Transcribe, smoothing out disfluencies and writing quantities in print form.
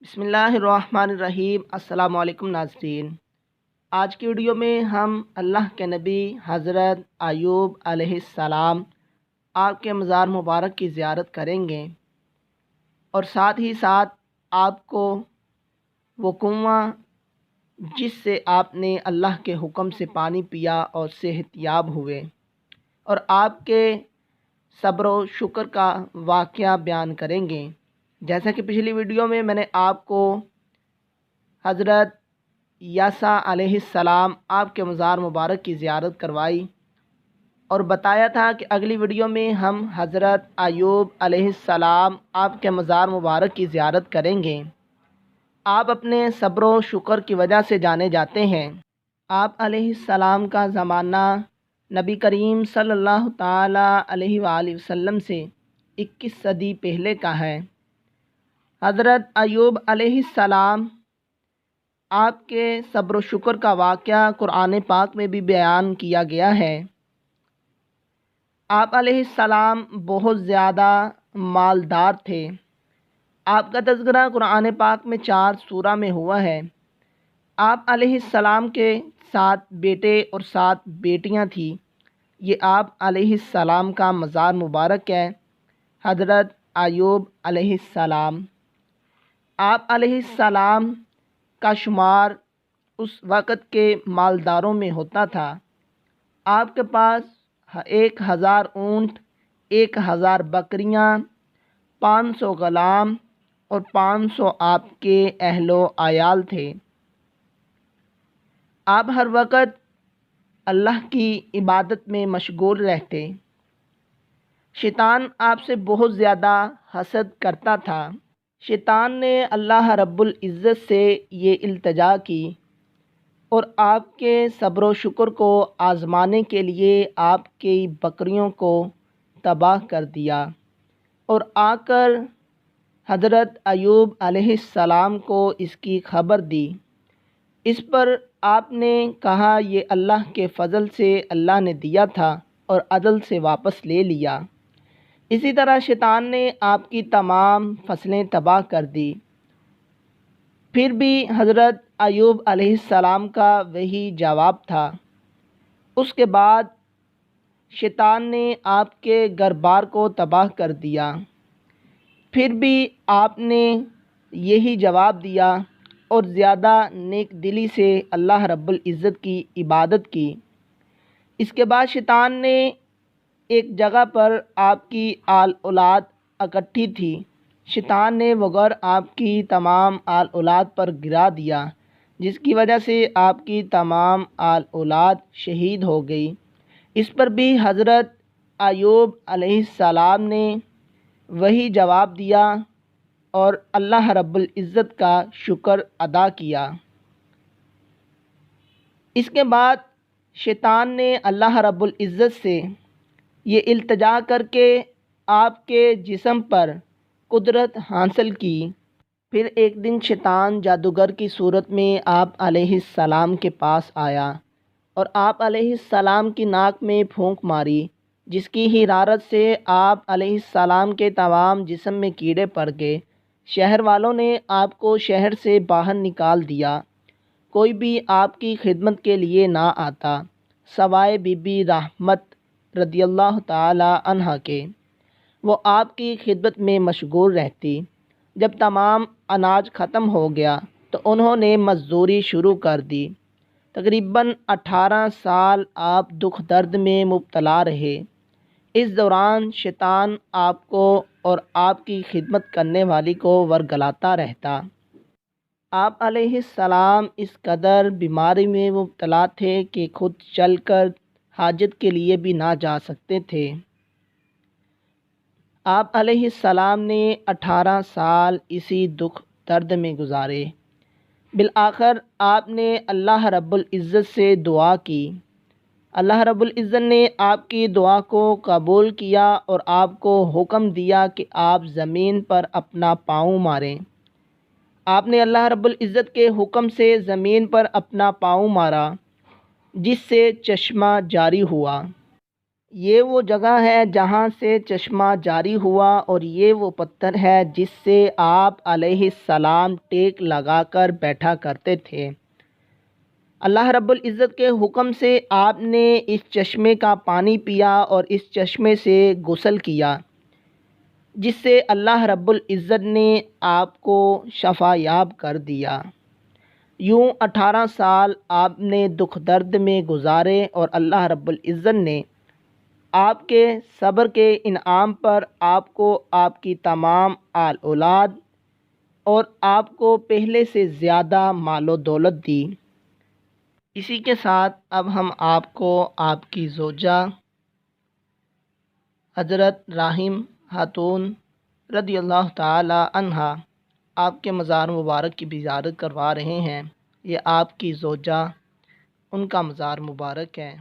بسم اللہ الرحمن الرحیم۔ السلام علیکم ناظرین، آج کی ویڈیو میں ہم اللہ کے نبی حضرت ایوب علیہ السلام آپ کے مزار مبارک کی زیارت کریں گے اور ساتھ ہی ساتھ آپ کو وہ کنواں جس سے آپ نے اللہ کے حکم سے پانی پیا اور صحت یاب ہوئے اور آپ کے صبر و شکر کا واقعہ بیان کریں گے۔ جیسا کہ پچھلی ویڈیو میں نے آپ کو حضرت یاسع علیہ السلام آپ کے مزار مبارک کی زیارت کروائی اور بتایا تھا کہ اگلی ویڈیو میں ہم حضرت ایوب علیہ السلام آپ کے مزار مبارک کی زیارت کریں گے۔ آپ اپنے صبر و شکر کی وجہ سے جانے جاتے ہیں۔ آپ علیہ السلام کا زمانہ نبی کریم صلی اللہ تعالی علیہ وآلہ وسلم سے 21 صدی پہلے کا ہے۔ حضرت ایوب علیہ السلام آپ کے صبر و شکر کا واقعہ قرآن پاک میں بھی بیان کیا گیا ہے۔ آپ علیہ السلام بہت زیادہ مالدار تھے۔ آپ کا تذکرہ قرآن پاک میں 4 سورہ میں ہوا ہے۔ آپ علیہ السلام کے 7 بیٹے اور 7 بیٹیاں تھیں۔ یہ آپ علیہ السلام کا مزار مبارک ہے، حضرت ایوب علیہ السلام۔ آپ علیہ السلام کا شمار اس وقت کے مالداروں میں ہوتا تھا۔ آپ کے پاس 1000 اونٹ، 1000 بکریاں، 500 غلام اور 500 آپ کے اہل و عیال تھے۔ آپ ہر وقت اللہ کی عبادت میں مشغول رہتے۔ شیطان آپ سے بہت زیادہ حسد کرتا تھا۔ شیطان نے اللہ رب العزت سے یہ التجا کی اور آپ کے صبر و شکر کو آزمانے کے لیے آپ کی بکریوں کو تباہ کر دیا اور آ کر حضرت ایوب علیہ السلام کو اس کی خبر دی۔ اس پر آپ نے کہا یہ اللہ کے فضل سے اللہ نے دیا تھا اور عدل سے واپس لے لیا۔ اسی طرح شیطان نے آپ کی تمام فصلیں تباہ کر دی۔ پھر بھی حضرت ایوب علیہ السلام کا وہی جواب تھا۔ اس کے بعد شیطان نے آپ کے گھر بار کو تباہ کر دیا۔ پھر بھی آپ نے یہی جواب دیا اور زیادہ نیک دلی سے اللہ رب العزت کی عبادت کی۔ اس کے بعد شیطان نے ایک جگہ پر آپ کی آل اولاد اکٹھی تھی۔ شیطان نے وہ گھر آپ کی تمام آل اولاد پر گرا دیا، جس کی وجہ سے آپ کی تمام آل اولاد شہید ہو گئی۔ اس پر بھی حضرت ایوب علیہ السلام نے وہی جواب دیا اور اللہ رب العزت کا شکر ادا کیا۔ اس کے بعد شیطان نے اللہ رب العزت سے یہ التجا کر کے آپ کے جسم پر قدرت حاصل کی۔ پھر ایک دن شیطان جادوگر کی صورت میں آپ علیہ السلام کے پاس آیا اور آپ علیہ السلام کی ناک میں پھونک ماری، جس کی حرارت سے آپ علیہ السلام کے تمام جسم میں کیڑے پڑ گئے۔ شہر والوں نے آپ کو شہر سے باہر نکال دیا۔ کوئی بھی آپ کی خدمت کے لیے نہ آتا سوائے بی بی رحمت رضی اللہ تعالی عنہ کے۔ وہ آپ کی خدمت میں مشغول رہتی۔ جب تمام اناج ختم ہو گیا تو انہوں نے مزدوری شروع کر دی۔ تقریباً 18 سال آپ دکھ درد میں مبتلا رہے۔ اس دوران شیطان آپ کو اور آپ کی خدمت کرنے والی کو ورگلاتا رہتا۔ آپ علیہ السلام اس قدر بیماری میں مبتلا تھے کہ خود چل کر حاجت کے لیے بھی نہ جا سکتے تھے۔ آپ علیہ السلام نے 18 سال اسی دکھ درد میں گزارے۔ بالآخر آپ نے اللہ رب العزت سے دعا کی۔ اللہ رب العزت نے آپ کی دعا کو قبول کیا اور آپ کو حکم دیا کہ آپ زمین پر اپنا پاؤں ماریں۔ آپ نے اللہ رب العزت کے حکم سے زمین پر اپنا پاؤں مارا، جس سے چشمہ جاری ہوا۔ یہ وہ جگہ ہے جہاں سے چشمہ جاری ہوا، اور یہ وہ پتھر ہے جس سے آپ علیہ السلام ٹیک لگا کر بیٹھا کرتے تھے۔ اللہ رب العزت کے حکم سے آپ نے اس چشمے کا پانی پیا اور اس چشمے سے غسل کیا، جس سے اللہ رب العزت نے آپ کو شفا یاب کر دیا۔ یوں 18 سال آپ نے دکھ درد میں گزارے، اور اللہ رب العزت نے آپ کے صبر کے انعام پر آپ کو آپ کی تمام آل اولاد اور آپ کو پہلے سے زیادہ مال و دولت دی۔ اسی کے ساتھ اب ہم آپ کو آپ کی زوجہ حضرت راحم خاتون رضی اللہ تعالی عنہا آپ کے مزار مبارک کی بھی زیارت کروا رہے ہیں۔ یہ آپ کی زوجہ، ان کا مزار مبارک ہے۔